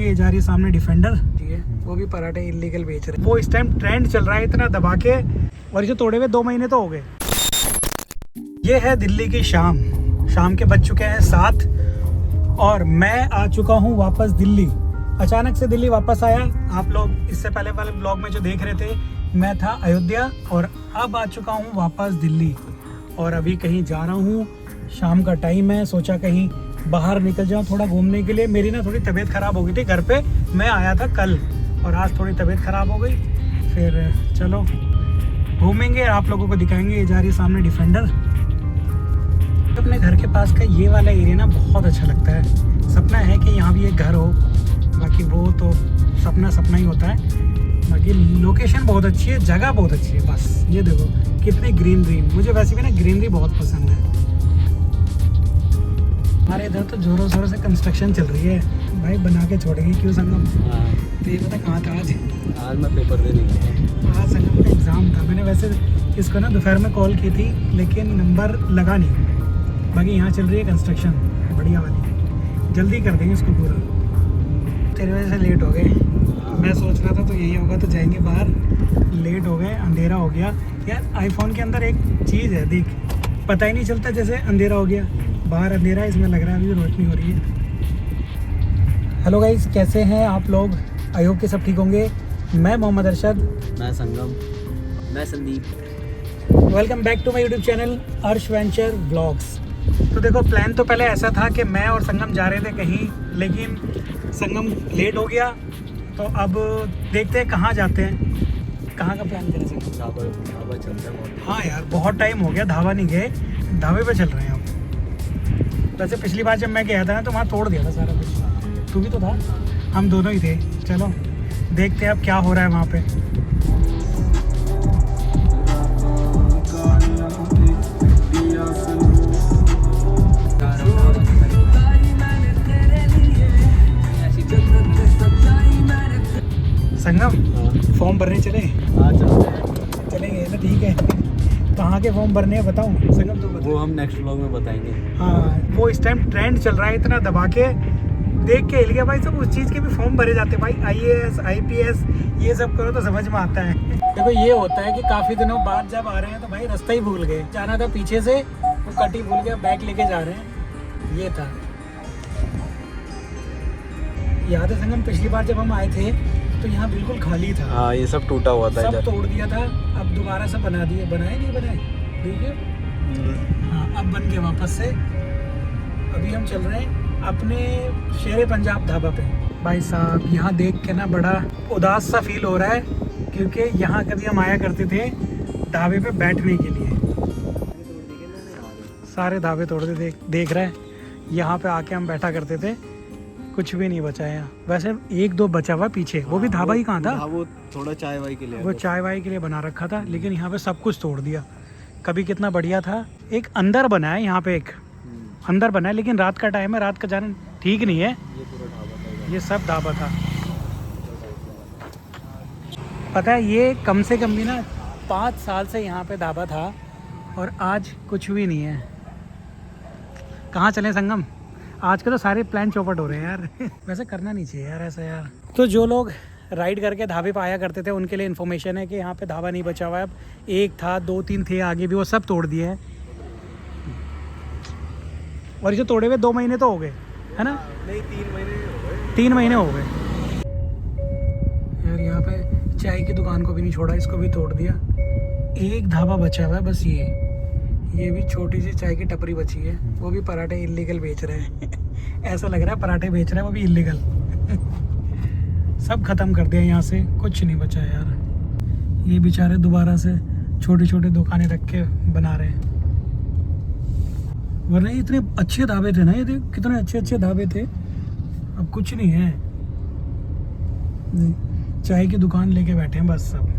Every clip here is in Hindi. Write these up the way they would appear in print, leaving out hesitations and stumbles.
ये जा रही है सामने डिफेंडर, ठीक है, वो भी पराठे इलीगल बेच रहे हैं। वो इस टाइम ट्रेंड चल रहा है इतना दबा के, और इसे तोड़े हुए 2 महीने तो हो गए। ये है दिल्ली की शाम के बज चुके हैं 7 और मैं आ चुका हूँ वापस दिल्ली। अचानक से दिल्ली वापस आया। आप लोग इससे पहले वाले ब्लॉग में जो देख रहे थे, मैं था अयोध्या और अब आ चुका हूँ वापस दिल्ली। और अभी कहीं जा रहा हूँ, शाम का टाइम है, सोचा कहीं बाहर निकल जाऊँ थोड़ा घूमने के लिए। मेरी ना थोड़ी तबीयत ख़राब हो गई थी घर पे, मैं आया था कल और आज थोड़ी तबीयत ख़राब हो गई। फिर चलो घूमेंगे, आप लोगों को दिखाएंगे। ये जा रही है सामने डिफेंडर। अपने घर के पास का ये वाला एरिया ना बहुत अच्छा लगता है। सपना है कि यहाँ भी एक घर हो, बाकी वो तो सपना ही होता है। बाकी लोकेशन बहुत अच्छी है, जगह बहुत अच्छी है। बस ये देखो कितनी ग्रीनरी, मुझे वैसे भी ना ग्रीनरी बहुत पसंद है। हमारे इधर तो जोरों शोरों से कंस्ट्रक्शन चल रही है भाई, बना के छोड़ेंगे क्यों संगम। तो ये पता कहाँ था आज मैं पेपर देने गया। आज संगम का एग्ज़ाम था। मैंने वैसे इसको ना दोपहर में कॉल की थी लेकिन नंबर लगा नहीं। बाकी यहाँ चल रही है कंस्ट्रक्शन बढ़िया वाली, जल्दी कर देंगे इसको पूरा। तेरी वजह से लेट हो गए। मैं सोच रहा था तो यही होगा तो जाएंगे बाहर, लेट हो गए, अंधेरा हो गया। यार आईफोन के अंदर एक चीज़ है, देख पता ही नहीं चलता जैसे अंधेरा हो गया। बाहर अंधेरा है, इसमें लग रहा है अभी रोशनी हो रही है। हेलो गाइस, कैसे हैं आप लोग? आई होप कि सब ठीक होंगे। मैं मोहम्मद अरशद, मैं संगम, मैं Sandeep. Welcome back to my YouTube channel Arsh venture vlogs. तो देखो प्लान तो पहले ऐसा था कि मैं और संगम जा रहे थे कहीं, लेकिन संगम लेट हो गया। तो अब देखते हैं कहाँ जाते हैं। कहाँ का प्लान करें संगम? ढाबा चलते हैं। हाँ यार बहुत टाइम हो गया, ढाबा नहीं गए, ढाबे पे चल रहे हैं अब। वैसे पिछली बार जब मैं गया था ना तो वहाँ तोड़ दिया था सारा कुछ। तू भी तो था, हम दोनों ही थे। चलो देखते हैं अब क्या हो रहा है वहाँ पे। संगम फॉर्म भरने चले? हाँ चलते हैं। चलेंगे ना, ठीक है। कहाँ के फॉर्म भरने हैं बताऊँ संगम? तो वो हम नेक्स्ट व्लॉग में बताएंगे। हाँ वो इस टाइम ट्रेंड चल रहा है इतना दबा के, देख के हिल गया भाई सब। उस चीज़ के भी फॉर्म भरे जाते हैं भाई, IAS IPS ये सब करो तो समझ में आता है। देखो ये होता है कि काफ़ी दिनों बाद जब आ रहे हैं तो भाई रास्ता ही भूल गए। जाना था पीछे से, वो कटी भूल गया, बैग लेके जा रहे हैं। ये था, याद है संगम पिछली बार जब हम आए थे तो यहाँ बिल्कुल खाली था। हाँ ये सब टूटा हुआ था, सब तोड़ दिया था। अब दोबारा से बना दिए, बनाए नहीं बनाए, ठीक है। हाँ अब बन गए वापस से। अभी हम चल रहे हैं अपने शेर पंजाब ढाबा पे। भाई साहब यहाँ देख के ना बड़ा उदास सा फील हो रहा है, क्योंकि यहाँ कभी हम आया करते थे ढाबे पे बैठने के लिए। सारे ढाबे तोड़ दे, देख रहा है। यहाँ पे आके हम बैठा करते थे, कुछ भी नहीं बचा है। वैसे 1-2 बचा हुआ पीछे, वो भी ढाबा ही कहाँ था। वो थोड़ा चाय वाय के लिए, वो चाय वाय के लिए बना रखा था, लेकिन यहाँ पे सब कुछ तोड़ दिया। कभी कितना बढ़िया था। एक अंदर बना है यहाँ पे, एक अंदर बना है, लेकिन रात का टाइम है, रात का जाना ठीक नहीं है। ये पूरा ढाबा था, ये सब ढाबा था। पता है ये कम से कम भी ना 5 साल से यहाँ पे ढाबा था और आज कुछ भी नहीं है। कहाँ चले संगम? आज के तो सारे प्लान चौपट हो रहे हैं यार। वैसे करना नहीं चाहिए यार ऐसा यार। तो जो लोग राइड करके ढाबे पे आया करते थे उनके लिए इन्फॉर्मेशन है कि यहाँ पे ढाबा नहीं बचा हुआ है। अब 1 था, 2-3 थे आगे भी, वो सब तोड़ दिए हैं। और इसे तोड़े हुए 2 महीने तो हो गए, है ना? नहीं 3 महीने हो गए। 3 महीने हो गए यार। यहाँ पे चाय की दुकान को भी नहीं छोड़ा, इसको भी तोड़ दिया। एक ढाबा बचा हुआ है बस, ये भी छोटी सी चाय की टपरी बची है, वो भी पराठे इलीगल बेच रहे हैं। ऐसा लग रहा है पराठे बेच रहे हैं, वो भी इलीगल। सब खत्म कर दिया यहाँ से, कुछ नहीं बचा यार। ये बेचारे दोबारा से छोटी छोटी दुकानें रख के बना रहे हैं। वरना ये इतने अच्छे ढाबे थे ना, ये देख कितने अच्छे अच्छे ढाबे थे। अब कुछ नहीं है, चाय की दुकान लेके बैठे हैं बस सब।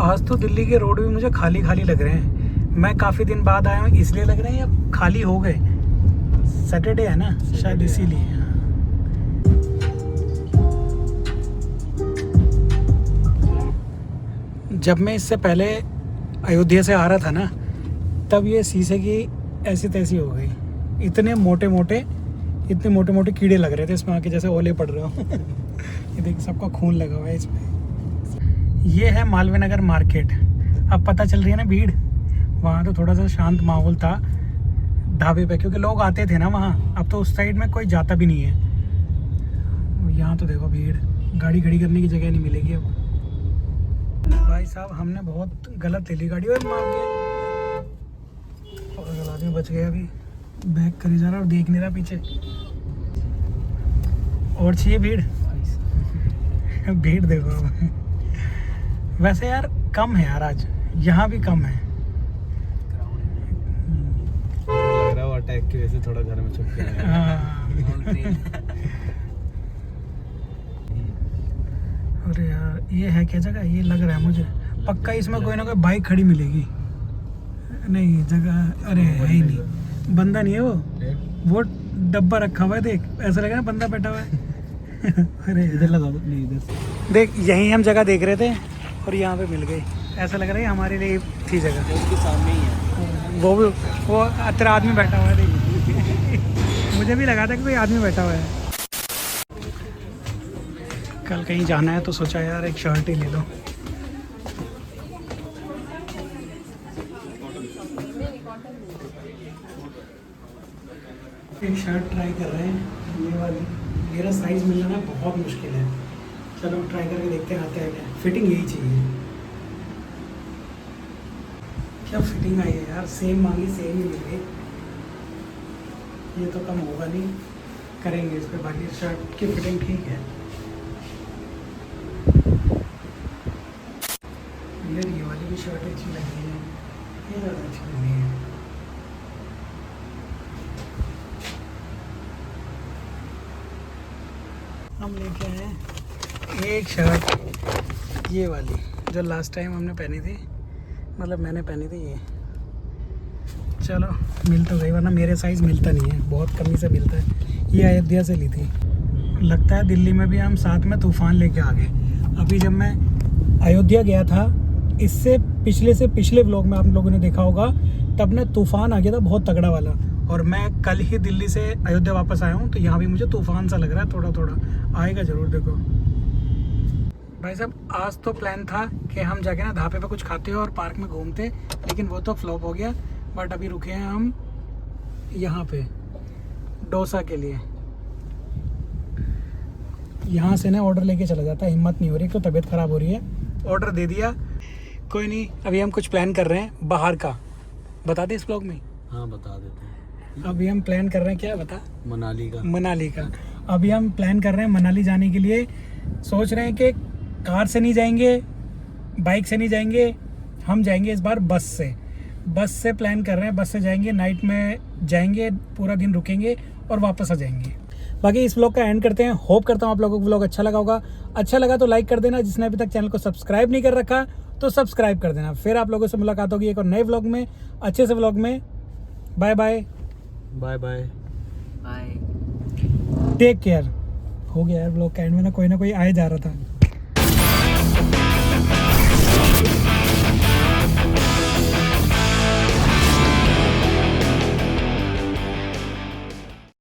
आज तो दिल्ली के रोड भी मुझे खाली खाली लग रहे हैं। मैं काफ़ी दिन बाद आया हूँ इसलिए लग रहे हैं, या खाली हो गए? सैटरडे है ना शायद, इसीलिए। जब मैं इससे पहले अयोध्या से आ रहा था ना, तब ये शीशे की ऐसी तैसी हो गई। इतने मोटे मोटे इतने मोटे मोटे कीड़े लग रहे थे इसमें आके, जैसे ओले पड़ रहे हो। ये देख सबका खून लगा हुआ है इसमें। ये है मालवीय नगर मार्केट। अब पता चल रही है ना भीड़, वहाँ तो थोड़ा सा शांत माहौल था ढाबे पे, क्योंकि लोग आते थे ना वहाँ। अब तो उस साइड में कोई जाता भी नहीं है। यहाँ तो देखो भीड़, गाड़ी खड़ी करने की जगह नहीं मिलेगी अब। भाई साहब हमने बहुत गलत ले ली गाड़ी और मार दिया, और आदमी बच गया। अभी बैक करी जा रहा और देख नहीं रहा पीछे। और चाहिए भीड़। भीड़ देखो वैसे यार कम है यार, आज यहाँ भी कम है। लग रहा है अटैक की वजह से थोड़ा घर में छुप गया। हाँ। अरे यार ये है क्या जगह, ये लग रहा है मुझे पक्का इसमें कोई ना कोई बाइक खड़ी मिलेगी। नहीं जगह, अरे है ही नहीं, बंदा नहीं है वो डब्बा रखा हुआ है, देख ऐसा लग रहा है बंदा बैठा हुआ है। अरे इधर लगा दो, नहीं इधर से। देख यहीं हम जगह देख रहे थे और यहाँ पे मिल गई। ऐसा लग रहा है हमारे लिए थी जगह। उसके सामने ही है वो तेरा आदमी बैठा हुआ है देख। मुझे भी लगा था कि कोई आदमी बैठा हुआ है। कल कहीं जाना है तो सोचा यार एक शर्ट ही ले लो। एक शर्ट ट्राई कर रहे हैं, ये वाली। मेरा साइज़ मिलना ना बहुत मुश्किल है। चलो ट्राई करके देखते हैं आते हैं क्या। फिटिंग यही चाहिए। क्या फिटिंग आई है यार, सेम मांगी सेम ही मिल गई। ये तो कम होगा नहीं, करेंगे इस पर। बाकी शर्ट की फिटिंग ठीक है यार। ये वाली भी शर्ट अच्छी लगी है, ये ज़्यादा अच्छी लग रही है। हम लेके आए एक शर्ट, ये वाली जो लास्ट टाइम हमने पहनी थी, मतलब मैंने पहनी थी ये। चलो मिल तो गई, वरना मेरे साइज़ मिलता नहीं है, बहुत कमी से मिलता है। ये अयोध्या से ली थी। लगता है दिल्ली में भी हम साथ में तूफ़ान लेके आ गए। अभी जब मैं अयोध्या गया था, इससे पिछले व्लॉग में आप लोगों ने देखा होगा, तब ना तूफ़ान आ गया था बहुत तगड़ा वाला। और मैं कल ही दिल्ली से अयोध्या वापस आया हूँ, तो यहाँ भी मुझे तूफ़ान सा लग रहा है। थोड़ा थोड़ा आएगा ज़रूर, देखो भाई साहब। आज तो प्लान था कि हम जाके ना ढाबे पे कुछ खाते और पार्क में घूमते, लेकिन वो तो फ्लॉप हो गया। बट अभी रुके हैं हम यहाँ पे डोसा के लिए। यहाँ से ना ऑर्डर लेके चला जाता है, हिम्मत नहीं हो रही, तो तबीयत ख़राब हो रही है। ऑर्डर दे दिया, कोई नहीं। अभी हम कुछ प्लान कर रहे हैं बाहर का, बता दें इस ब्लॉग में। हाँ बता देते हैं। अभी हम प्लान कर रहे हैं, क्या बता? मनाली का। अभी हम प्लान कर रहे हैं मनाली जाने के लिए। सोच रहे हैं कि कार से नहीं जाएंगे, बाइक से नहीं जाएंगे, हम जाएंगे इस बार बस से प्लान कर रहे हैं। बस से जाएंगे, नाइट में जाएंगे, पूरा दिन रुकेंगे और वापस आ जाएंगे। बाकी इस व्लॉग का एंड करते हैं। होप करता हूँ आप लोगों को व्लॉग अच्छा लगा होगा। अच्छा लगा तो लाइक कर देना, जिसने अभी तक चैनल को सब्सक्राइब नहीं कर रखा तो सब्सक्राइब कर देना। फिर आप लोगों से मुलाकात होगी एक और नए व्लॉग में, अच्छे से व्लॉग में। Bye bye bye bye bye, take care. हो गया यार व्लॉग का एंड में ना कोई आए जा रहा था।